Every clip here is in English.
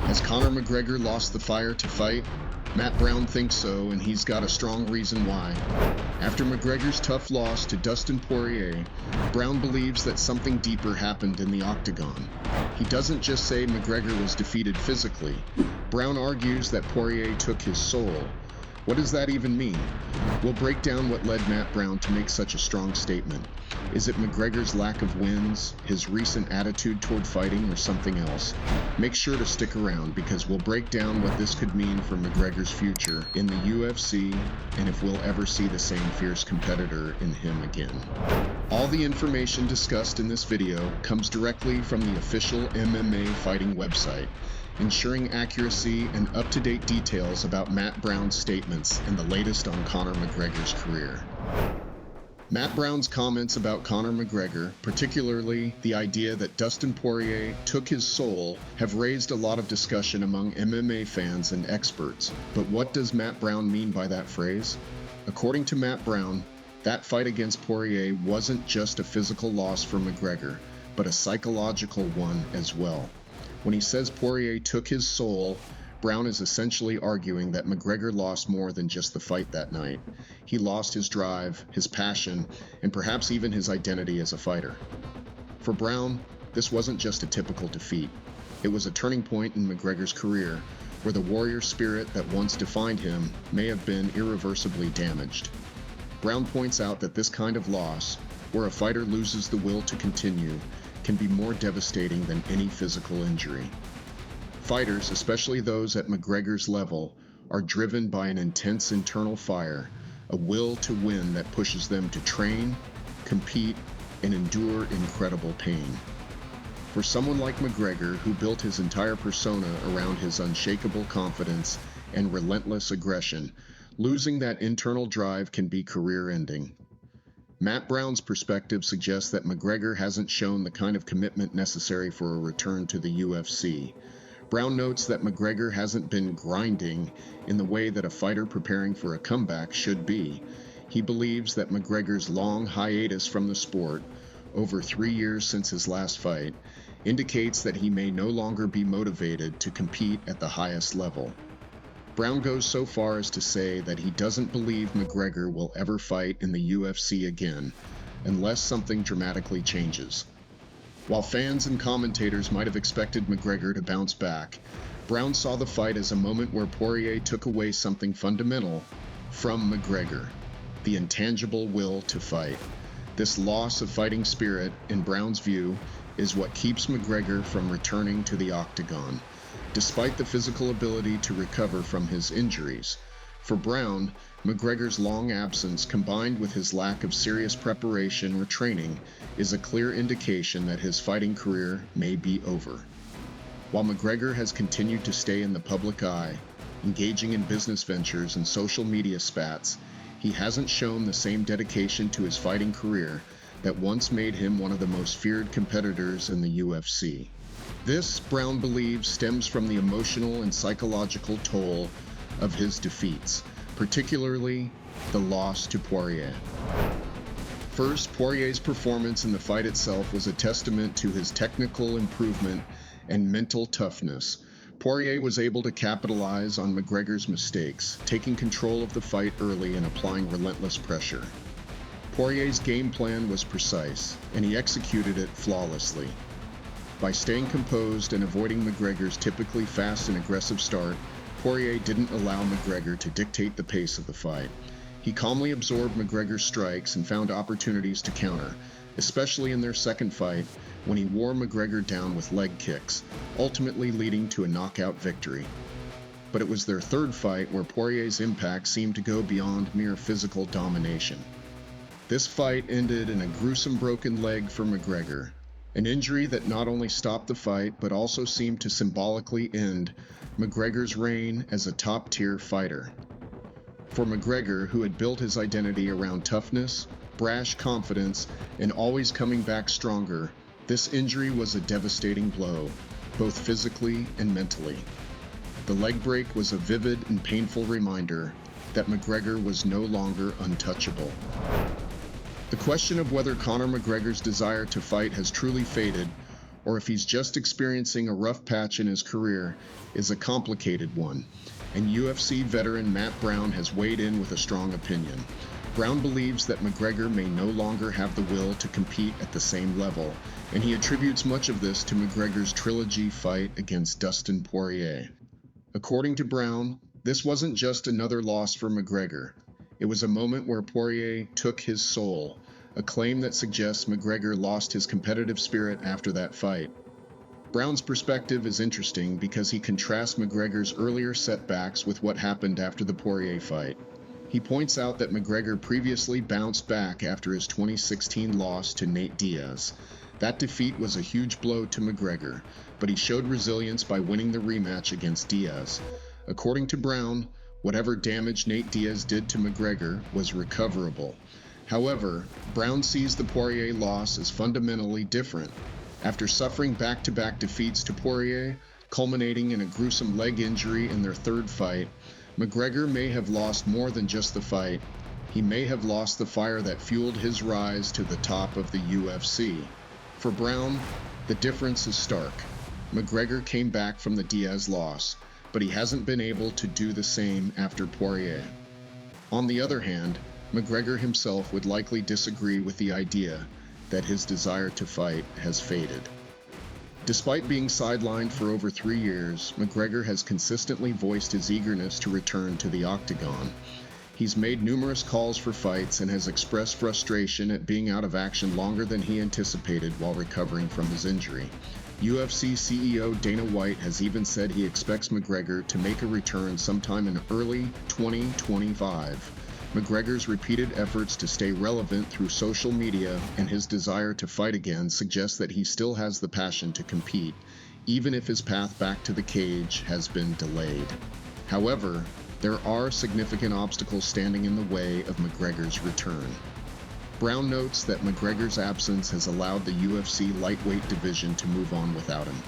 Has Conor McGregor lost the fire to fight? Matt Brown thinks so, and he's got a strong reason why. After McGregor's tough loss to Dustin Poirier, Brown believes that something deeper happened in the octagon. He doesn't just say McGregor was defeated physically. Brown argues that Poirier took his soul. What does that even mean? We'll break down what led Matt Brown to make such a strong statement. Is it McGregor's lack of wins, his recent attitude toward fighting, or something else? Make sure to stick around because we'll break down what this could mean for McGregor's future in the UFC and if we'll ever see the same fierce competitor in him again. All the information discussed in this video comes directly from the official MMA fighting website, ensuring accuracy and up-to-date details about Matt Brown's statements and the latest on Conor McGregor's career. Matt Brown's comments about Conor McGregor, particularly the idea that Dustin Poirier took his soul, have raised a lot of discussion among MMA fans and experts. But what does Matt Brown mean by that phrase? According to Matt Brown, that fight against Poirier wasn't just a physical loss for McGregor, but a psychological one as well. When he says Poirier took his soul, Brown is essentially arguing that McGregor lost more than just the fight that night. He lost his drive, his passion, and perhaps even his identity as a fighter. For Brown, this wasn't just a typical defeat. It was a turning point in McGregor's career, where the warrior spirit that once defined him may have been irreversibly damaged. Brown points out that this kind of loss, where a fighter loses the will to continue, can be more devastating than any physical injury. Fighters, especially those at McGregor's level, are driven by an intense internal fire, a will to win that pushes them to train, compete, and endure incredible pain. For someone like McGregor, who built his entire persona around his unshakable confidence and relentless aggression, losing that internal drive can be career-ending. Matt Brown's perspective suggests that McGregor hasn't shown the kind of commitment necessary for a return to the UFC. Brown notes that McGregor hasn't been grinding in the way that a fighter preparing for a comeback should be. He believes that McGregor's long hiatus from the sport, over 3 years since his last fight, indicates that he may no longer be motivated to compete at the highest level. Brown goes so far as to say that he doesn't believe McGregor will ever fight in the UFC again, unless something dramatically changes. While fans and commentators might have expected McGregor to bounce back, Brown saw the fight as a moment where Poirier took away something fundamental from McGregor, the intangible will to fight. This loss of fighting spirit, in Brown's view, is what keeps McGregor from returning to the octagon, despite the physical ability to recover from his injuries. For Brown, McGregor's long absence combined with his lack of serious preparation or training is a clear indication that his fighting career may be over. While McGregor has continued to stay in the public eye, engaging in business ventures and social media spats, he hasn't shown the same dedication to his fighting career that once made him one of the most feared competitors in the UFC. This, Brown believes, stems from the emotional and psychological toll of his defeats, particularly the loss to Poirier. First, Poirier's performance in the fight itself was a testament to his technical improvement and mental toughness. Poirier was able to capitalize on McGregor's mistakes, taking control of the fight early and applying relentless pressure. Poirier's game plan was precise, and he executed it flawlessly. By staying composed and avoiding McGregor's typically fast and aggressive start, Poirier didn't allow McGregor to dictate the pace of the fight. He calmly absorbed McGregor's strikes and found opportunities to counter, especially in their second fight when he wore McGregor down with leg kicks, ultimately leading to a knockout victory. But it was their third fight where Poirier's impact seemed to go beyond mere physical domination. This fight ended in a gruesome broken leg for McGregor, an injury that not only stopped the fight but also seemed to symbolically end McGregor's reign as a top-tier fighter. For McGregor, who had built his identity around toughness, brash confidence, and always coming back stronger, this injury was a devastating blow, both physically and mentally. The leg break was a vivid and painful reminder that McGregor was no longer untouchable. The question of whether Conor McGregor's desire to fight has truly faded, or if he's just experiencing a rough patch in his career is a complicated one, and UFC veteran Matt Brown has weighed in with a strong opinion. Brown believes that McGregor may no longer have the will to compete at the same level, and he attributes much of this to McGregor's trilogy fight against Dustin Poirier. According to Brown, this wasn't just another loss for McGregor. It was a moment where Poirier took his soul, a claim that suggests McGregor lost his competitive spirit after that fight. Brown's perspective is interesting because he contrasts McGregor's earlier setbacks with what happened after the Poirier fight. He points out that McGregor previously bounced back after his 2016 loss to Nate Diaz. That defeat was a huge blow to McGregor, but he showed resilience by winning the rematch against Diaz. According to Brown, whatever damage Nate Diaz did to McGregor was recoverable. However, Brown sees the Poirier loss as fundamentally different. After suffering back-to-back defeats to Poirier, culminating in a gruesome leg injury in their third fight, McGregor may have lost more than just the fight. He may have lost the fire that fueled his rise to the top of the UFC. For Brown, the difference is stark. McGregor came back from the Diaz loss, but he hasn't been able to do the same after Poirier. On the other hand, McGregor himself would likely disagree with the idea that his desire to fight has faded. Despite being sidelined for over 3 years, McGregor has consistently voiced his eagerness to return to the octagon. He's made numerous calls for fights and has expressed frustration at being out of action longer than he anticipated while recovering from his injury. UFC CEO Dana White has even said he expects McGregor to make a return sometime in early 2025. McGregor's repeated efforts to stay relevant through social media and his desire to fight again suggests that he still has the passion to compete, even if his path back to the cage has been delayed. However, there are significant obstacles standing in the way of McGregor's return. Brown notes that McGregor's absence has allowed the UFC lightweight division to move on without him.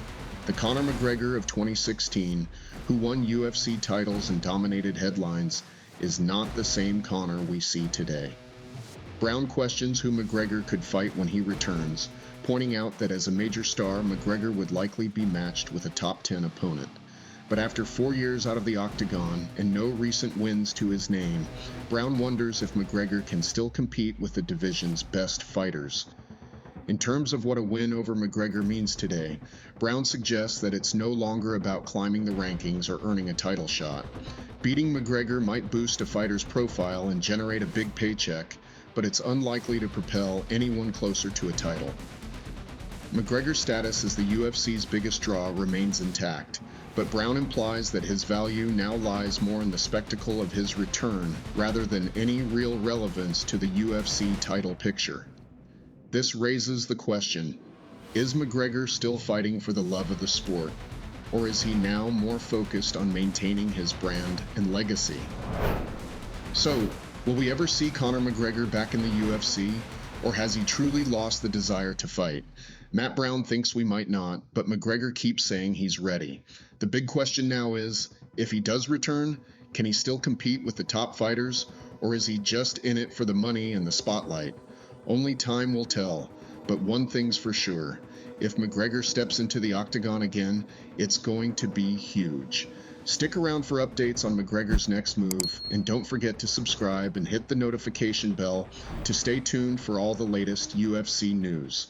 The Conor McGregor of 2016, who won UFC titles and dominated headlines, is not the same Conor we see today. Brown questions who McGregor could fight when he returns, pointing out that as a major star, McGregor would likely be matched with a top 10 opponent. But after 4 years out of the octagon and no recent wins to his name, Brown wonders if McGregor can still compete with the division's best fighters. In terms of what a win over McGregor means today, Brown suggests that it's no longer about climbing the rankings or earning a title shot. Beating McGregor might boost a fighter's profile and generate a big paycheck, but it's unlikely to propel anyone closer to a title. McGregor's status as the UFC's biggest draw remains intact, but Brown implies that his value now lies more in the spectacle of his return rather than any real relevance to the UFC title picture. This raises the question, is McGregor still fighting for the love of the sport, or is he now more focused on maintaining his brand and legacy? So, will we ever see Conor McGregor back in the UFC, or has he truly lost the desire to fight? Matt Brown thinks we might not, but McGregor keeps saying he's ready. The big question now is, if he does return, can he still compete with the top fighters, or is he just in it for the money and the spotlight? Only time will tell, but one thing's for sure. If McGregor steps into the octagon again, it's going to be huge. Stick around for updates on McGregor's next move, and don't forget to subscribe and hit the notification bell to stay tuned for all the latest UFC news.